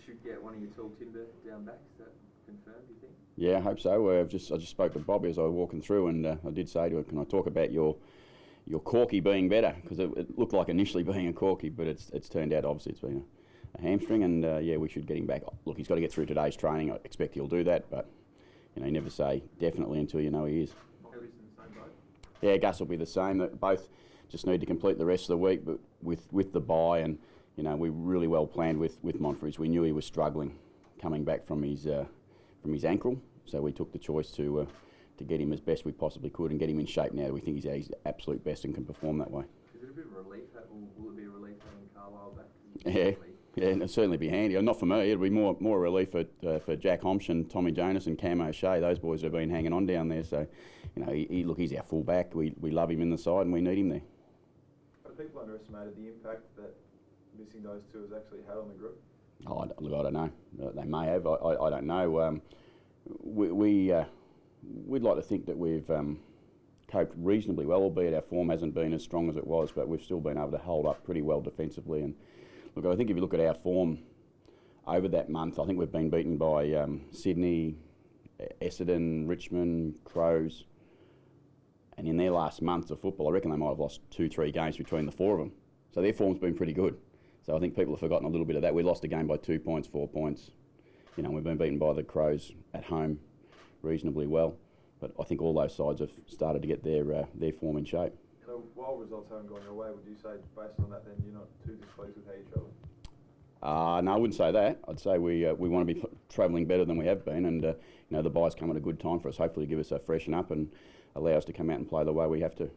should get one of your tall timber down back. Is that confirmed, do you think? Yeah, I hope so. I just spoke to Bobby as I was walking through, and I did say to her, can I talk about your corky being better? Because it looked like initially being a corky, but it's turned out obviously it's been a hamstring, and yeah, we should get him back. Look, he's got to get through today's training. I expect he'll do that, but you never say definitely until you know he is. Harry's in the same boat? Yeah, Gus will be the same. Both just need to complete the rest of the week, but with the bye, and we really well planned with Montfridge. We knew he was struggling coming back from his ankle, so we took the choice to get him as best we possibly could and get him in shape now. We think he's at his absolute best and can perform that way. Is it a bit of a relief? Will it be a relief having Carlisle back? Yeah, it'll certainly be handy. Not for me. It'll be more a relief for Jack Homsch and Tommy Jonas and Cam O'Shea. Those boys have been hanging on down there. So, he's our full back. We love him in the side and we need him there. Have people underestimated the impact that missing those two has actually had on the group? Oh, look, I don't know. They may have. I don't know. We'd like to think that we've coped reasonably well, albeit our form hasn't been as strong as it was, but we've still been able to hold up pretty well defensively. And look, I think if you look at our form over that month, I think we've been beaten by Sydney, Essendon, Richmond, Crows, and in their last month of football, I reckon they might have lost 2-3 games between the four of them. So their form's been pretty good. So I think people have forgotten a little bit of that. We lost a game by 2 points, 4 points. We've been beaten by the Crows at home reasonably well. But I think all those sides have started to get their form in shape. So while results haven't gone your way, would you say, based on that, then you're not too displeased with how you travel? No, I wouldn't say that. I'd say we want to be travelling better than we have been, and the bye's come at a good time for us. Hopefully, give us a freshen up and allow us to come out and play the way we have to.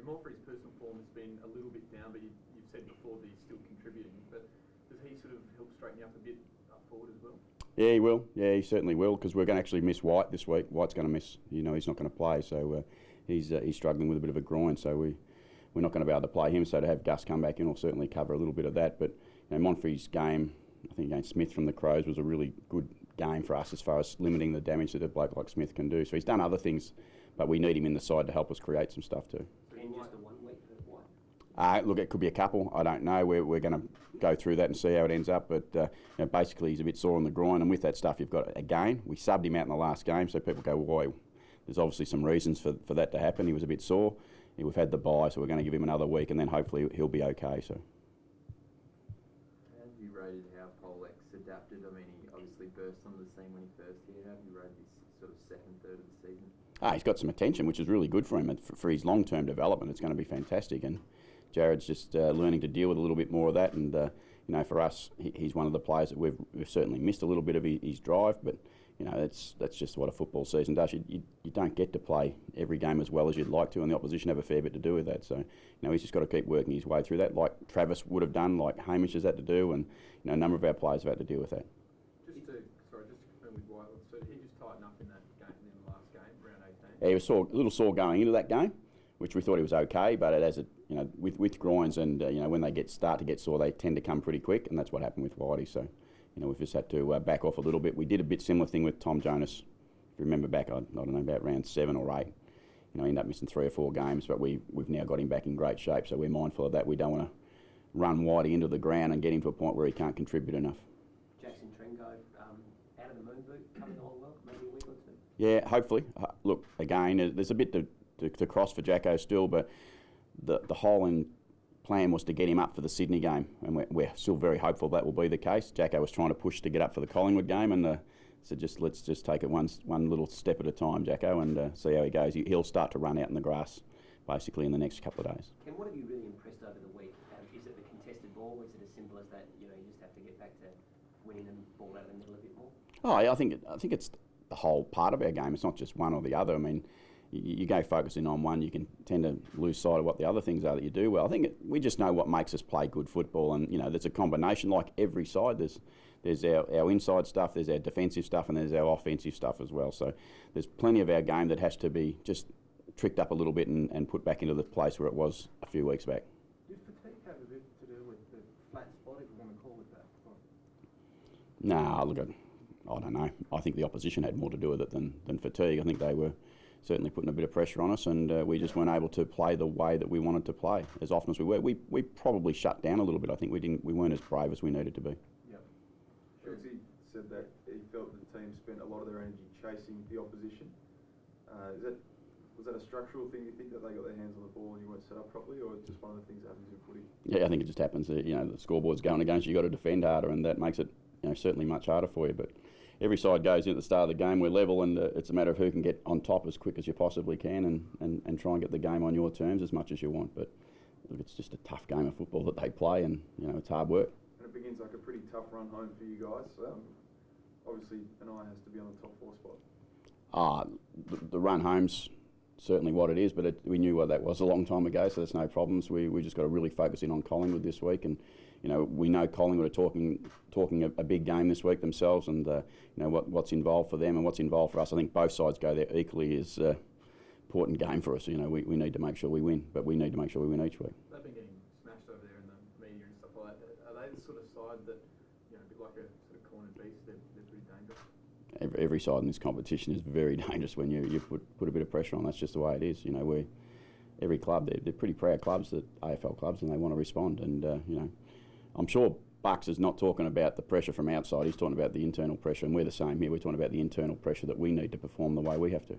Montfridge's personal form has been a little bit down, but you've said before that he's still contributing. But does he sort of help straighten you up a bit up forward as well? Yeah, he will. Yeah, he certainly will, because we're going to actually miss White this week. White's going to miss. He's not going to play, so he's struggling with a bit of a groin, so we're not going to be able to play him. So to have Gus come back in will certainly cover a little bit of that. But Montfridge's game, I think against Smith from the Crows, was a really good game for us as far as limiting the damage that a bloke like Smith can do. So he's done other things, but we need him in the side to help us create some stuff too. And just the 1 week for White? Look, it could be a couple. I don't know. We're going to go through that and see how it ends up. But basically, he's a bit sore on the groin, and with that stuff, you've got again. We subbed him out in the last game, so people go, why? There's obviously some reasons for that to happen. He was a bit sore. We've had the bye, so we're going to give him another week, and then hopefully he'll be okay. So. How have you rated how Polek's adapted? I mean, he obviously burst onto the scene when he first hit. How have you rated his sort of second, third of the season? He's got some attention, which is really good for him. For his long-term development, it's going to be fantastic. And Jared's just learning to deal with a little bit more of that. And for us, he's one of the players that we've certainly missed a little bit of his drive. But that's just what a football season does. You don't get to play every game as well as you'd like to, and the opposition have a fair bit to do with that. So he's just got to keep working his way through that, like Travis would have done, like Hamish has had to do, and a number of our players have had to deal with that. Just to confirm with White, so did he just tighten up in that game, in the last game, round 18? Yeah, he was a little sore going into that game, which we thought he was okay, but with groins and when they start to get sore, they tend to come pretty quick, and that's what happened with Whitey. So we've just had to back off a little bit. We did a bit similar thing with Tom Jonas. If you remember back, I don't know, about round 7 or 8. He ended up missing 3 or 4 games, but we've now got him back in great shape, so we're mindful of that. We don't want to run Whitey into the ground and get him to a point where he can't contribute enough. Jackson Trengo out of the moon boot, coming along well, maybe a week or two? Yeah, hopefully. Look, again, there's a bit to cross for Jacko still, but the whole plan was to get him up for the Sydney game, and we're still very hopeful that will be the case. Jacko was trying to push to get up for the Collingwood game, and said let's just take it one little step at a time, Jacko, and see how he goes. He'll start to run out in the grass basically in the next couple of days. Ken, what have you really impressed over the week? Is it the contested ball? Is it as simple as that? You just have to get back to winning the ball out of the middle a bit more. Oh, I think it's the whole part of our game. It's not just one or the other. I mean, you go focusing on one, you can tend to lose sight of what the other things are that you do well. I think we just know what makes us play good football, and there's a combination like every side. There's our inside stuff, there's our defensive stuff, and there's our offensive stuff as well. So there's plenty of our game that has to be just tricked up a little bit and put back into the place where it was a few weeks back. Did fatigue have a bit to do with the flat spot, if we're going to call it that? Nah, look, I don't know. I think the opposition had more to do with it than fatigue. I think they were certainly putting a bit of pressure on us, and we just weren't able to play the way that we wanted to play as often as we were. We probably shut down a little bit. I think we weren't as brave as we needed to be. Yep. said that he felt the team spent a lot of their energy chasing the opposition. Was that a structural thing, you think, that they got their hands on the ball and you weren't set up properly, or just one of the things that happens in footy? Yeah, I think it just happens that, the scoreboard's going against you, you've got to defend harder, and that makes it certainly much harder for you. But every side goes in at the start of the game, we're level, and it's a matter of who can get on top as quick as you possibly can and try and get the game on your terms as much as you want. But look, it's just a tough game of football that they play, and it's hard work. And it begins like a pretty tough run home for you guys. Obviously, an eye has to be on the top 4 spot. The run home's certainly what it is, but we knew what that was a long time ago, so there's no problems. We just got to really focus in on Collingwood this week, and we know Collingwood are talking a big game this week themselves, and what's involved for them and what's involved for us. I think both sides go there equally as important game for us. We need to make sure we win, but we need to make sure we win each week. They've been getting smashed over there in the media and stuff like that. Are they the sort of side that, a bit like a sort of cornered beast, they're pretty dangerous? Every side in this competition is very dangerous when you put a bit of pressure on. That's just the way it is. Every club, they're pretty proud clubs, that AFL clubs, and they want to respond. And I'm sure Bucks is not talking about the pressure from outside. He's talking about the internal pressure, and we're the same here. We're talking about the internal pressure that we need to perform the way we have to.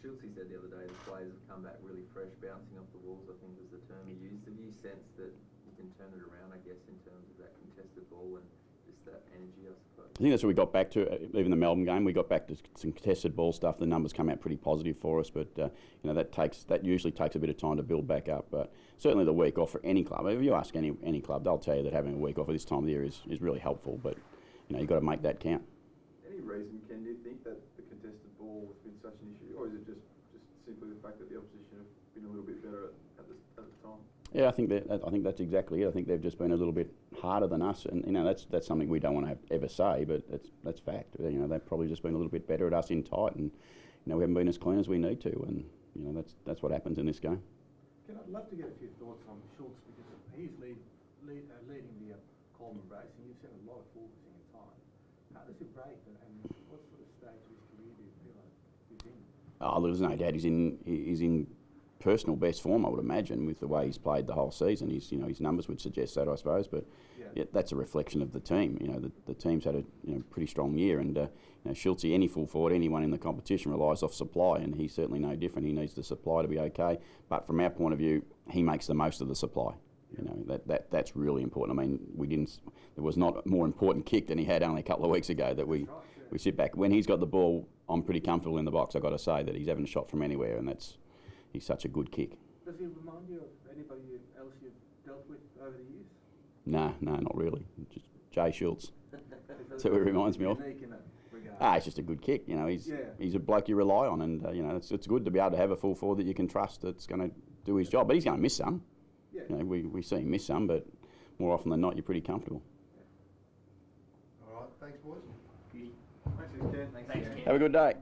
Schultz said the other day the players have come back really fresh, bouncing off the walls, I think was the term he used. Have you sensed that you can turn it around, I guess, in terms of that contested ball and just that energy, I suppose? I think that's what we got back to. Even the Melbourne game, we got back to some contested ball stuff. The numbers come out pretty positive for us, but that usually takes a bit of time to build back up. But certainly the week off for any club, if you ask any club, they'll tell you that having a week off at this time of the year is really helpful. But you've got to make that count. Any reason, Ken, do you think that the contested ball has been such an issue, or is it just simply the fact that the opposition have been a little bit better at the time? Yeah, I think that's exactly it. I think they've just been a little bit harder than us, and that's something we don't want to ever say, but that's fact. They've probably just been a little bit better at us in tight, and we haven't been as clean as we need to, and that's what happens in this game. Ken, I'd love to get a few thoughts on Schultz, because he's leading the Coleman race, and you've seen a lot of forwards in your time. How does he break, and what sort of stage of his career do you feel like he's in? There's no doubt he's in personal best form, I would imagine, with the way he's played the whole season. His numbers would suggest that, I suppose, but yeah, that's a reflection of the team. The team's had a pretty strong year, and Schultz, any full forward, anyone in the competition relies off supply, and he's certainly no different. He needs the supply to be okay, but from our point of view, he makes the most of the supply. That's really important. I mean, there was not a more important kick than he had only a couple of weeks ago that we sit back. When he's got the ball, I'm pretty comfortable in the box. I've got to say that he's having a shot from anywhere, and he's such a good kick. Does he remind you of anybody else you've dealt with over the years? No, not really. Just Jay Schultz. That's who he reminds me of. It's just a good kick. He's a bloke you rely on, and it's good to be able to have a full forward that you can trust that's going to do his job. But he's going to miss some. Yeah. We see him miss some, but more often than not, you're pretty comfortable. All right, thanks, boys. Thanks, Ken. Have a good day.